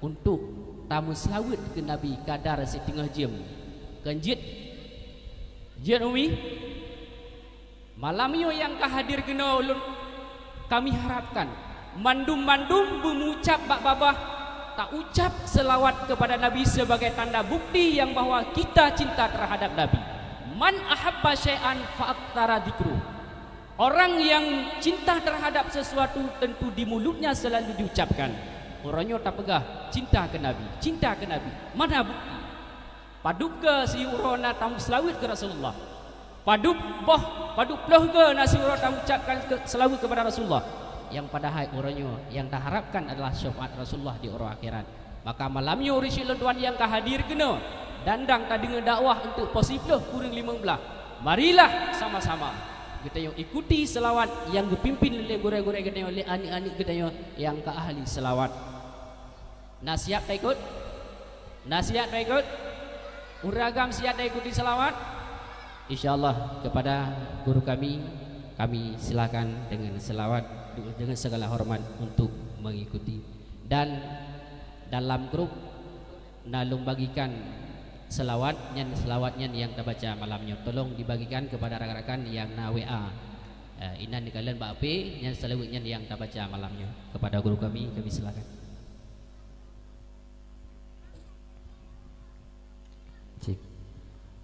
untuk tamu selawat ke Nabi kadar setengah jam. Kanjit Jit Umi malam yo yang kahadir kena ulun kami harapkan mandum-mandum mengucap bak babah tak ucap selawat kepada Nabi sebagai tanda bukti yang bahwa kita cinta terhadap Nabi. Man ahabba syai'an fa'aktara dzikru. Orang yang cinta terhadap sesuatu tentu di mulutnya selalu diucapkan. Orangnya tak pegah cinta ke Nabi, cinta ke Nabi. Mana bukti? Paduk ke si urona tamu selawat ke Rasulullah. Paduk ploh ke nasi urona tamu ucapkan selawat kepada Rasulullah. Yang padahal orangnya yang dah harapkan adalah syafaat Rasulullah di orang akhirat. Maka malamnya Rasulullah tuan yang kahadir kena dandang tak dengar dakwah untuk positif kurang 15. Marilah sama-sama kita yang ikuti selawat yang dipimpin oleh guru-guru kita oleh anik-anik kita yang ke ahli selawat. Nasihat tak ikut? Nasihat tak ikut? Uragam siap tak ikuti selawat? InsyaAllah kepada guru kami silakan dengan selawat dengan segala hormat untuk mengikuti. Dan dalam grup nalung bagikan selawatnya yang kita baca malamnya tolong dibagikan kepada rakan-rakan yang na WA inan kalian Mbak Ape yang selawatnya yang kita baca malamnya kepada guru kami silakan.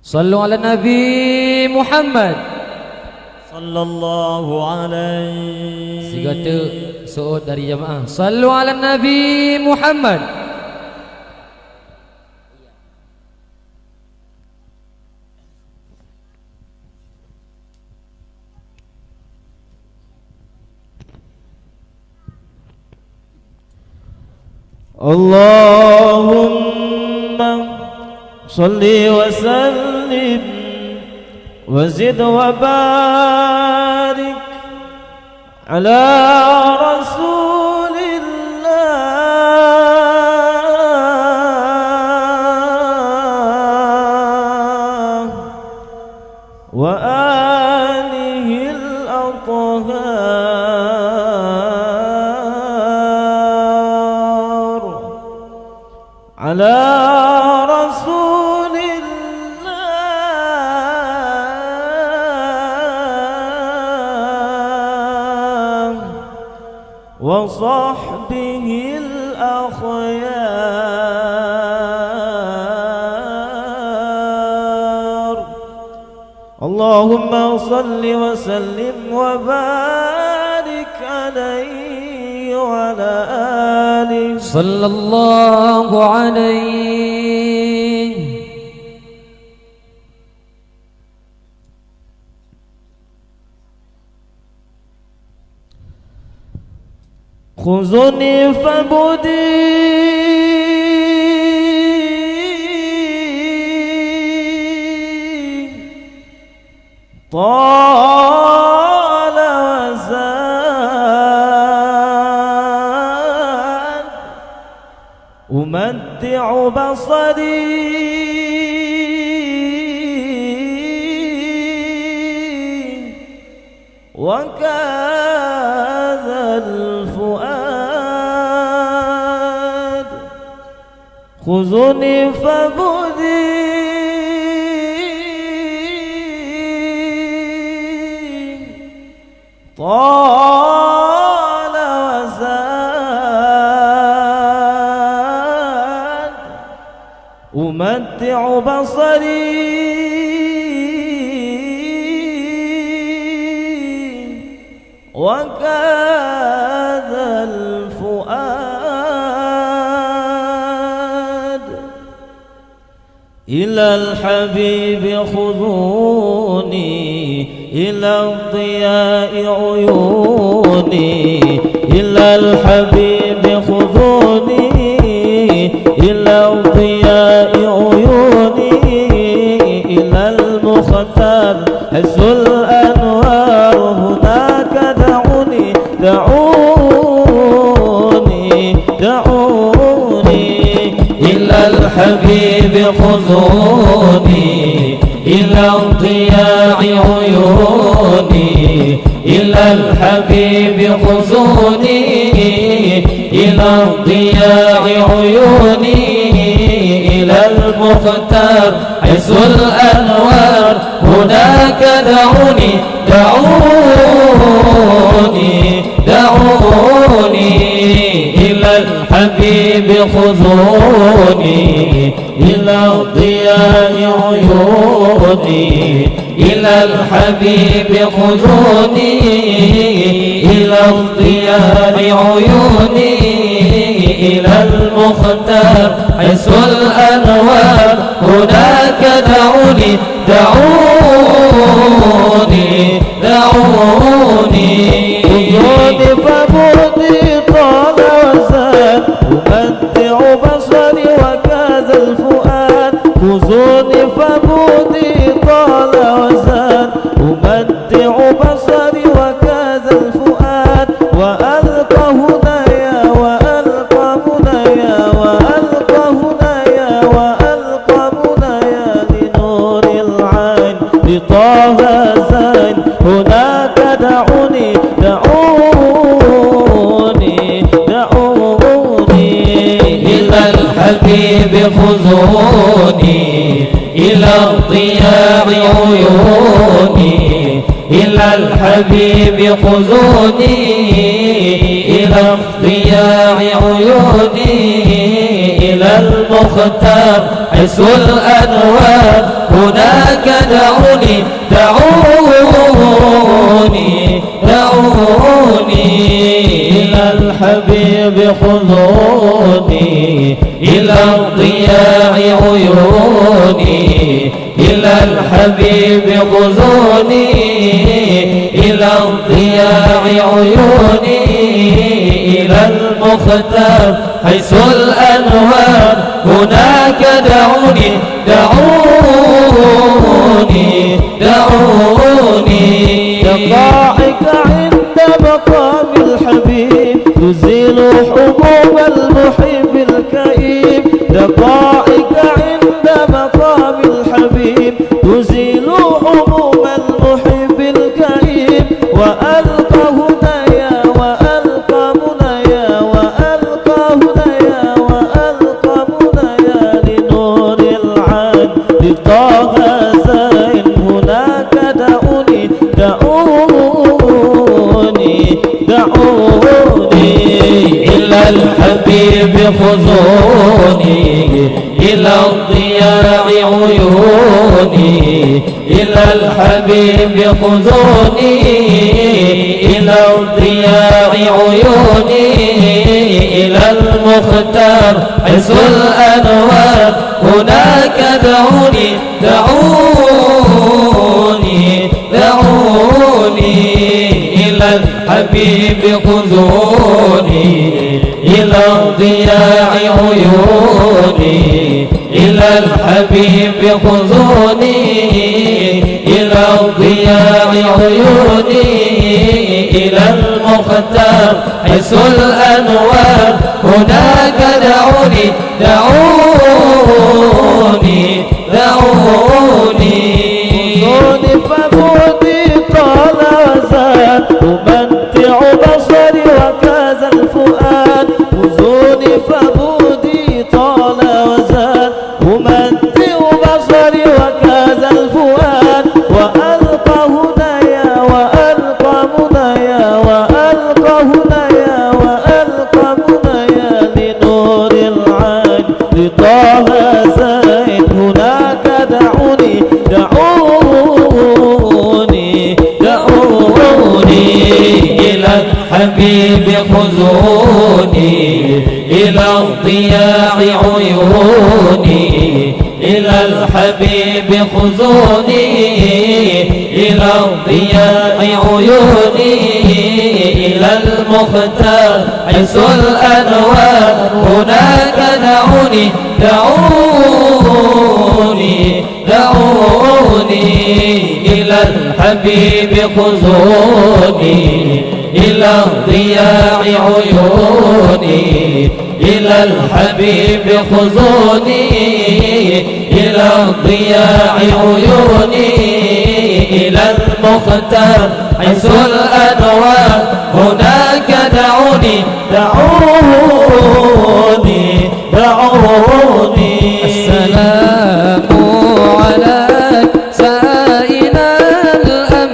Sallu ala Nabi Muhammad sallallahu alaihi. Sigata suud dari jamaah. Sallu ala Nabi Muhammad. Allahumma salli wa sallim wa zid wa barik ala rasulillah wa alihi al-athhar ala وصحبه الأخيار اللهم صل وسلم وبارك عليه وعلى آله صلى الله عليه. خذني فبدي طال وزاد أمتع بصري وكذا الفؤاد خذني فبدي طال وزاد أمتع بصري وكذا الفؤاد إلى الحبيب خذوني إلى الضياء عيوني إلى الحبيب خذوني إلى الضياء عيوني إلى المختار حيث الأنوار هناك دعوني إلى الحبيب خذوني إلى الضياء عيوني إلى الحبيب خذوني إلى الضياء عيوني إلى المختار حيث الأنوار هناك دعوني دعوني دعوني إلى الحبيب خذوني إلى ضياء عيوني إلى الحبيب خذوني إلى ضياء عيوني إلى المختار حيث الأنوار هناك دعوني دعوني دعوني خذوني فبعدي طال وزاد أمتع بصري وكاد الفؤاد خذوني فبعدي طال وزاد أمتع بصري وكاد الفؤاد وألقى هدايا وألقى منايا وألقى هدايا وألقى منايا لنور العين لطه زين هناك دعوني دعوني دعوني إلى الحبيب خذوني إلى ضياء عيوني إلى الحبيب خذوني إلى ضياء عيوني إلى المختار حيث الأنوار هناك دعوني دعوني دعوني إلى الحبيب خذوني إلى ضياء عيوني إلى الحبيب خذوني إلى ضياء عيوني إلى المختار حيث الأنوار هناك دعوني دعوني دعوني دقائق عند مقام الحبيب تزيل حبوب المحب الكئيب دقائق عند مقام الحبيب تزيل حبوب المحب الكئيب وألقى هدايا وألقى منايا وألقى هدايا وألقى منايا لنور العين لطه زين هناك دعوني دعوني دعوني إلى الحبيب خذوني إلى ضياء عيوني إلى الحبيب خذوني إلى ضياء عيوني إلى المختار حيث الأنوار هناك دعوني دعوني دعوني إلى الحبيب خذوني إلى ضياء عيوني إلى الحبيب خذوني إلى ضياء عيوني إلى المختار حيث الأنوار هناك دعوني دعوني دعوني خذوني فبعدي طال وزاد أمتع بصري وكاد الفؤاد خذوني فبعدي طال وزاد أمتع بصري وكاد الفؤاد وألقى هدايا وألقى منايا وألقى هدايا وألقى منايا لنور العين لطه زين هناك دعوني دعوني دعوني إلى الحبيب خذوني إلى ضياء عيوني إلى الحبيب خذوني إلى ضياء عيوني إلى المختار حيث الأنوار هناك دعوني دعوني دعوني إلى الحبيب خذوني إلى ضياء عيوني إلى الحبيب خذوني إلى ضياء عيوني إلى المختار المختار حيث الأنوار هناك دعوني دعوني دعوني